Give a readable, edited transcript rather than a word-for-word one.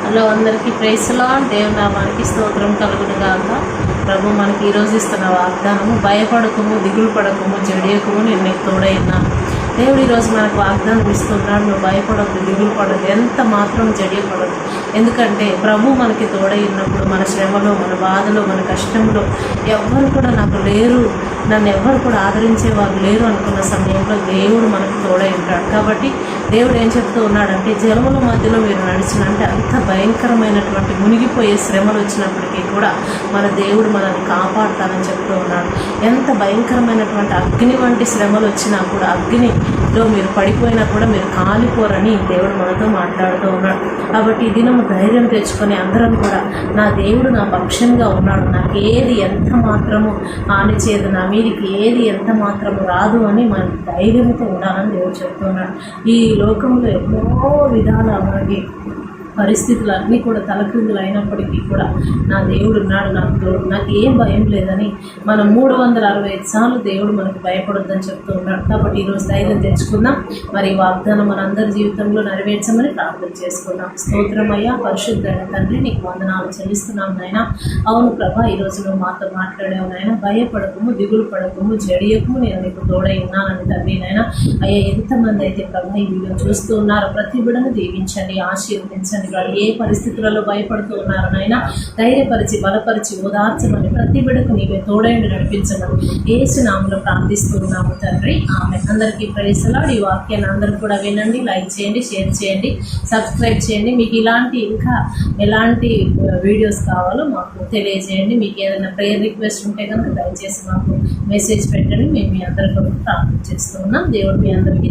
Hello అందరికీ praise lord. దేవుని నామానికి స్తోత్రం కలుగును గాక. ప్రభు మనకి ఈరోజు ఇస్తున్న వాగ్దానము, భయపడకము, దిగులు పడకము, జడియకము, నేను నీకు తోడై ఉన్నాను. దేవుడు ఈరోజు మనకు వాగ్దానం ఇస్తున్నాడు. నువ్వు భయపడద్దు, దిగులు పడద్దు, ఎంత మాత్రం జడియపడద్దు. ఎందుకంటే ప్రభు మనకి తోడై ఉన్నప్పుడు మన శ్రమలో, మన బాధలో, మన కష్టంలో ఎవ్వరు కూడా నాకు లేరు, నన్ను ఎవ్వరు కూడా ఆదరించేవారు లేరు అనుకున్న సమయంలో దేవుడు మనకు తోడై ఉంటాడు. కాబట్టి దేవుడు ఏం చెప్తూ ఉన్నాడంటే, జలముల మధ్యలో మీరు నడిచినంటే అంత భయంకరమైనటువంటి మునిగిపోయే శ్రమలు వచ్చినప్పటికీ కూడా మన దేవుడు మనల్ని కాపాడుతానని చెప్తూ ఉన్నాడు. ఎంత భయంకరమైనటువంటి అగ్ని వంటి శ్రమలు వచ్చినా కూడా, అగ్నిలో మీరు పడిపోయినా కూడా మీరు కాలిపోరని దేవుడు మనతో మాట్లాడుతూ ఉన్నాడు. కాబట్టి ఈ దినము ధైర్యం తెచ్చుకొని అందరం కూడా నా దేవుడు నా పక్షంగా ఉన్నాడు, నాకు ఏది ఎంత మాత్రము హాని చేయదు, నా మీదికి ఏది ఎంత మాత్రము రాదు అని మన ధైర్యంతో ఉండాలని దేవుడు చెప్తున్నాడు. ఈ లోకంలో ఎన్నో విధాల మనకి పరిస్థితులు అన్నీ కూడా తలక్రిందులు అయినప్పటికీ కూడా నా దేవుడు ఉన్నాడు, నాకు ఏం భయం లేదని మనం 365 సార్లు దేవుడు మనకు భయపడొద్దని చెప్తూ ఉన్నాడు. కాబట్టి ఈరోజు ధైర్యం తెచ్చుకుందాం. మరి వాగ్దానం మనందరి జీవితంలో నెరవేర్చమని ప్రార్థన చేసుకుందాం. స్తోత్రమయ్యా, పరిశుద్ధమైన తండ్రి, నీకు వందనాలు చెల్లిస్తున్నాం నాయన. అవును ప్రభా, ఈరోజు నువ్వు మాతో మాట్లాడావు నాయన. భయపడకము, దిగులు పడకము, జడియకము, నేను నీకు తోడై ఉన్నానని తండ్రి నాయన. అయ్యా, ఎంతమంది అయితే ప్రభా ఈ వీడియో చూస్తూ ఉన్నారో ప్రతి బిడ్డను దీవించండి, ఆశీర్వదించండి. ఏ పరిస్థితులలో భయపడుతూ ఉన్నారో నాయన ధైర్యపరిచి, బలపరిచి, ఓదార్చమని ప్రతి బిడ్డకు నీవే తోడైండి నడిపించమని యేసు నామములో ప్రార్థిస్తూ ఉన్నాము తండ్రి, ఆమె. అందరికీ ప్రైజ్ లార్డ్. ఈ వాక్యాన్ని అందరూ కూడా వినండి, లైక్ చేయండి, షేర్ చేయండి, సబ్స్క్రైబ్ చేయండి. మీకు ఇలాంటి ఇంకా ఎలాంటి వీడియోస్ కావాలో మాకు తెలియజేయండి. మీకు ఏదైనా ప్రేయర్ రిక్వెస్ట్ ఉంటే కనుక దయచేసి మాకు మెసేజ్ పెట్టండి. మేము మీ అందరికీ ప్రార్థన చేస్తూ ఉన్నాం. దేవుడు మీ అందరికీ